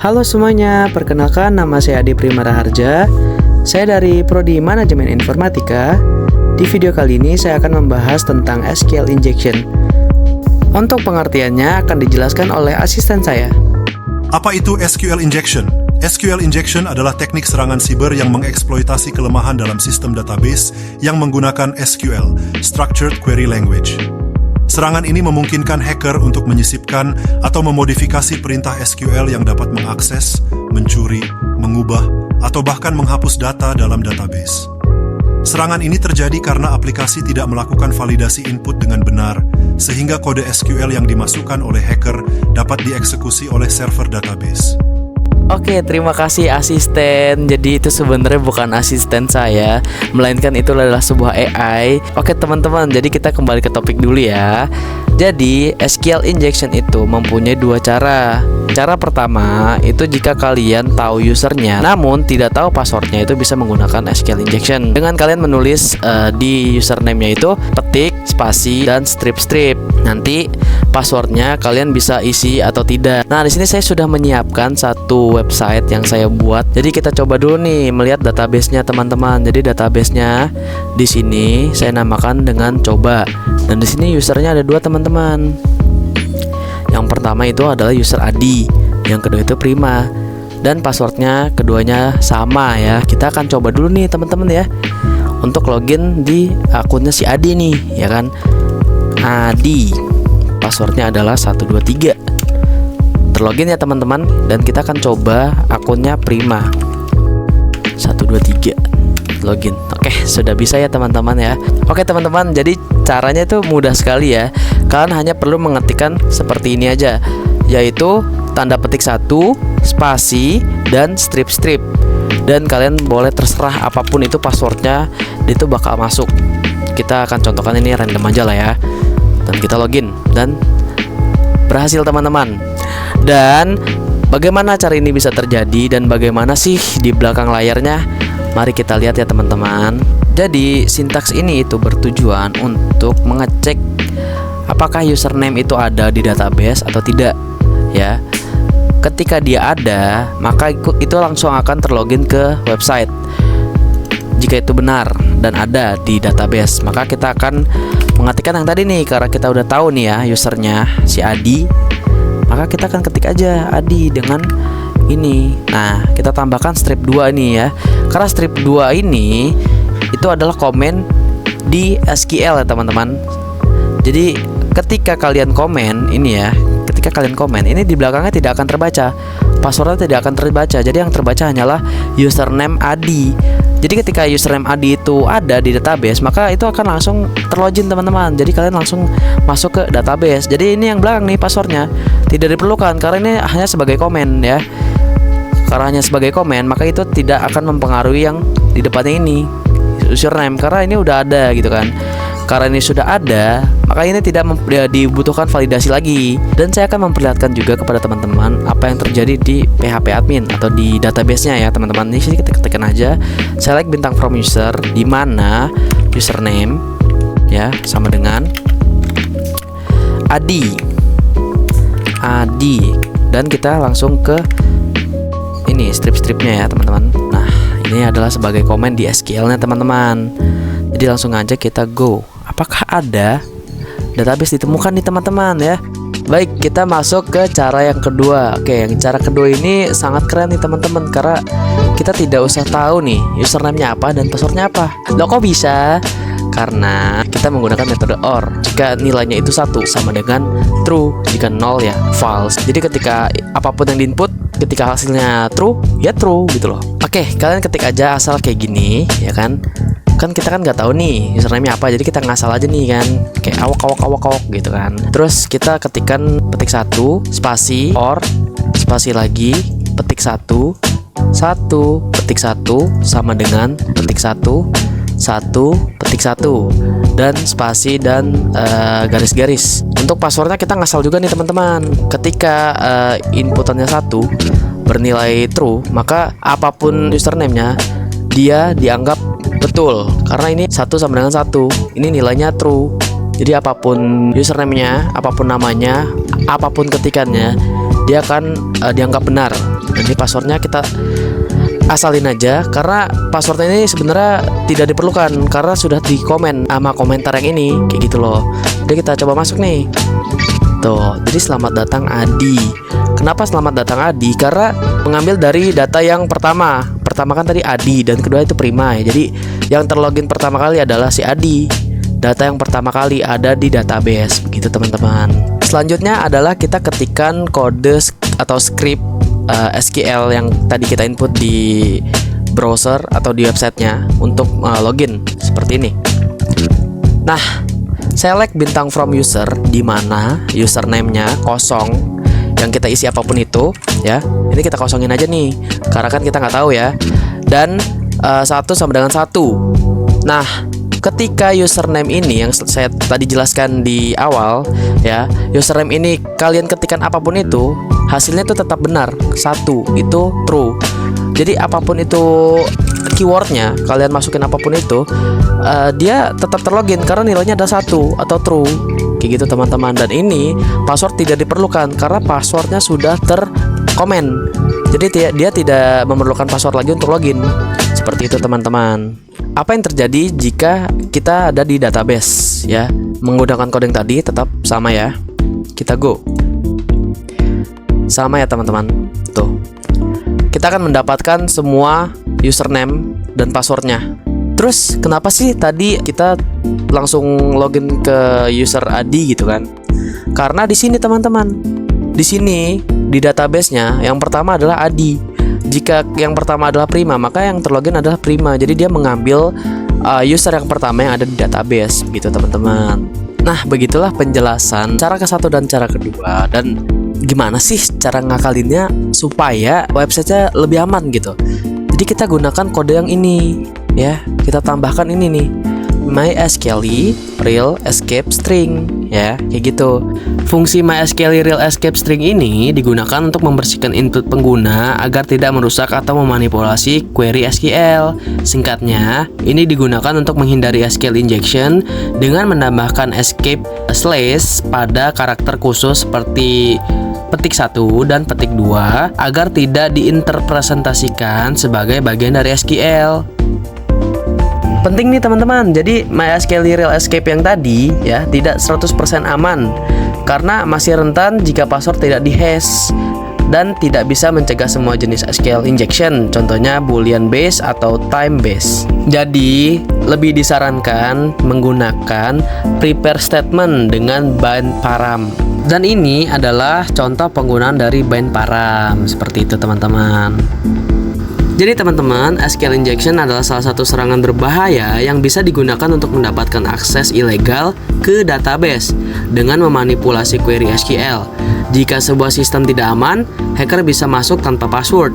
Halo semuanya, perkenalkan nama saya Adi Primaraharja. Saya dari Prodi Manajemen Informatika. Di video kali ini saya akan membahas tentang SQL injection. Untuk pengertiannya akan dijelaskan oleh asisten saya. Apa itu SQL injection? SQL injection adalah teknik serangan siber yang mengeksploitasi kelemahan dalam sistem database yang menggunakan SQL, Structured Query Language. Serangan ini memungkinkan hacker untuk menyisipkan atau memodifikasi perintah SQL yang dapat mengakses, mencuri, mengubah, atau bahkan menghapus data dalam database. Serangan ini terjadi karena aplikasi tidak melakukan validasi input dengan benar, sehingga kode SQL yang dimasukkan oleh hacker dapat dieksekusi oleh server database. Oke, terima kasih asisten. Jadi itu sebenarnya bukan asisten saya, melainkan itu adalah sebuah AI. Oke teman-teman, jadi kita kembali ke topik dulu ya. Jadi SQL injection itu mempunyai dua cara. Cara pertama itu jika kalian tahu usernya namun tidak tahu passwordnya, itu bisa menggunakan SQL injection. Dengan kalian menulis di username-nya itu petik, spasi, dan strip. Nanti passwordnya kalian bisa isi atau tidak. Nah, di sini saya sudah menyiapkan satu website yang saya buat. Jadi kita coba dulu nih melihat database-nya teman-teman. Jadi database-nya di sini saya namakan dengan coba. Dan di sini usernya ada dua teman-teman. Yang pertama itu adalah user Adi, yang kedua itu Prima. Dan passwordnya keduanya sama ya. Kita akan coba dulu nih teman-teman ya, untuk login di akunnya si Adi nih, ya kan. Adi, passwordnya adalah 123. Terlogin ya teman-teman. Dan kita akan coba akunnya Prima, 123. Login. Oke, sudah bisa ya teman-teman ya. Oke teman-teman, jadi caranya itu mudah sekali ya. Kalian hanya perlu mengetikkan seperti ini aja, yaitu tanda petik 1, spasi, dan strip. Dan kalian boleh terserah apapun itu passwordnya, itu bakal masuk. Kita akan contohkan ini random aja lah ya. Dan kita login dan berhasil teman-teman. Dan bagaimana cara ini bisa terjadi dan bagaimana sih di belakang layarnya? Mari kita lihat ya teman-teman. Jadi sintaks ini itu bertujuan untuk mengecek apakah username itu ada di database atau tidak ya. Ketika dia ada, maka itu langsung akan terlogin ke website. Jika itu benar dan ada di database, maka kita akan mengetikkan yang tadi nih. Karena kita udah tahu nih ya usernya si Adi, maka kita akan ketik aja Adi dengan ini. Nah, kita tambahkan strip 2 ini ya. Karena strip 2 ini itu adalah komen di SQL ya teman-teman. Jadi ketika kalian komen ini ya, ketika kalian komen ini di belakangnya tidak akan terbaca, passwordnya tidak akan terbaca. Jadi yang terbaca hanyalah username Adi. Jadi ketika username Adi itu ada di database, maka itu akan langsung terlogin teman-teman. Jadi kalian langsung masuk ke database. Jadi ini yang belakang nih passwordnya tidak diperlukan karena ini hanya sebagai komen ya. Karena hanya sebagai komen, maka itu tidak akan mempengaruhi yang di depannya ini, username, karena ini udah ada gitu kan. Karena ini sudah ada, maka ini tidak dibutuhkan validasi lagi. Dan saya akan memperlihatkan juga kepada teman-teman apa yang terjadi di PHP admin atau di database-nya ya teman-teman. Di sini kita ketikkan aja select bintang from user, di mana username ya sama dengan Adi, dan kita langsung ke ini strip-stripnya ya teman-teman. Nah, ini adalah sebagai komen di SQL-nya teman-teman. Jadi langsung aja kita go. Apakah ada database ditemukan nih teman-teman ya? Baik, kita masuk ke cara yang kedua. Oke, yang cara kedua ini sangat keren nih teman-teman, karena kita tidak usah tahu nih username-nya apa dan passwordnya apa. Loh kok bisa? Karena kita menggunakan metode OR. Jika nilainya itu 1 sama dengan true, jika 0 ya false. Jadi ketika apapun yang diinput, ketika hasilnya true, ya true gitu loh. Oke, kalian ketik aja asal kayak gini ya kan. Kan kita kan nggak tahu nih username-nya apa, jadi kita ngasal aja nih kan, kayak awak gitu kan. Terus kita ketikkan petik 1, spasi, or, spasi lagi, petik 1, petik 1 sama dengan petik 1, petik 1, dan spasi dan garis-garis. Untuk passwordnya kita ngasal juga nih teman-teman. Ketika inputannya 1 bernilai true, maka apapun username-nya dia dianggap betul, karena ini 1 sama dengan 1, ini nilainya true. Jadi apapun username-nya, apapun namanya, apapun ketikannya, dia akan dianggap benar. Dan ini passwordnya kita asalin aja, karena passwordnya ini sebenarnya tidak diperlukan karena sudah di komen sama komentar yang ini, kayak gitu loh. Jadi kita coba masuk nih. Tuh, jadi selamat datang Adi. Kenapa selamat datang Adi? Karena mengambil dari data yang pertama. Pertama kan tadi Adi dan kedua itu Prima ya. Jadi yang terlogin pertama kali adalah si Adi. Data yang pertama kali ada di database, begitu teman-teman. Selanjutnya adalah kita ketikkan kode atau script SQL yang tadi kita input di browser atau di websitenya untuk login seperti ini. Nah, select bintang from user di mana username-nya kosong, yang kita isi apapun itu ya. Ini kita kosongin aja nih karena kan kita nggak tahu ya. Dan 1 sama dengan 1. Nah, ketika username ini yang saya tadi jelaskan di awal ya, username ini kalian ketikkan apapun itu, hasilnya itu tetap benar. 1 itu true. Jadi apapun itu keywordnya, kalian masukin apapun itu, dia tetap terlogin karena nilainya ada 1 atau true, kayak gitu teman-teman. Dan ini password tidak diperlukan karena passwordnya sudah terkomen. Jadi dia tidak memerlukan password lagi untuk login. Seperti itu teman-teman. Apa yang terjadi jika kita ada di database ya? Menggunakan kode yang tadi tetap sama ya. Kita go. Sama ya teman-teman. Tuh. Kita akan mendapatkan semua username dan passwordnya. Terus kenapa sih tadi kita langsung login ke user Adi gitu kan? Karena di sini teman-teman, di sini di database-nya yang pertama adalah Adi. Jika yang pertama adalah Prima, maka yang terlogin adalah Prima. Jadi dia mengambil user yang pertama yang ada di database, gitu teman-teman. Nah, begitulah penjelasan cara ke satu dan cara kedua. Dan gimana sih cara ngakalinnya supaya websitenya lebih aman gitu. Jadi kita gunakan kode yang ini ya. Kita tambahkan ini nih, MySQL real escape string ya, kayak gitu. Fungsi MySQL real escape string ini digunakan untuk membersihkan input pengguna agar tidak merusak atau memanipulasi query SQL. Singkatnya, ini digunakan untuk menghindari SQL injection dengan menambahkan escape slash pada karakter khusus seperti petik 1 dan petik 2 agar tidak diinterpresentasikan sebagai bagian dari SQL. Penting nih teman-teman, jadi MySQL Real Escape yang tadi ya tidak 100% aman karena masih rentan jika password tidak dihash dan tidak bisa mencegah semua jenis SQL injection, contohnya boolean based atau time based. Jadi lebih disarankan menggunakan prepare statement dengan bind param. Dan ini adalah contoh penggunaan dari bind param seperti itu teman-teman. Jadi teman-teman, SQL injection adalah salah satu serangan berbahaya yang bisa digunakan untuk mendapatkan akses ilegal ke database dengan memanipulasi query SQL. Jika sebuah sistem tidak aman, hacker bisa masuk tanpa password,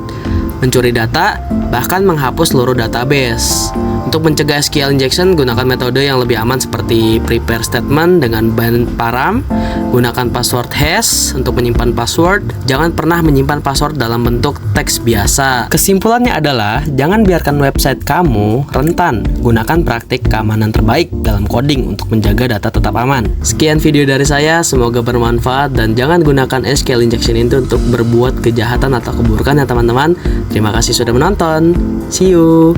mencuri data, bahkan menghapus seluruh database. Untuk mencegah SQL injection, gunakan metode yang lebih aman seperti prepare statement dengan bind param, gunakan password hash untuk menyimpan password, jangan pernah menyimpan password dalam bentuk teks biasa. Kesimpulannya adalah, jangan biarkan website kamu rentan, gunakan praktik keamanan terbaik dalam coding untuk menjaga data tetap aman. Sekian video dari saya, semoga bermanfaat dan jangan gunakan SQL injection itu untuk berbuat kejahatan atau keburukan ya teman-teman. Terima kasih sudah menonton, see you.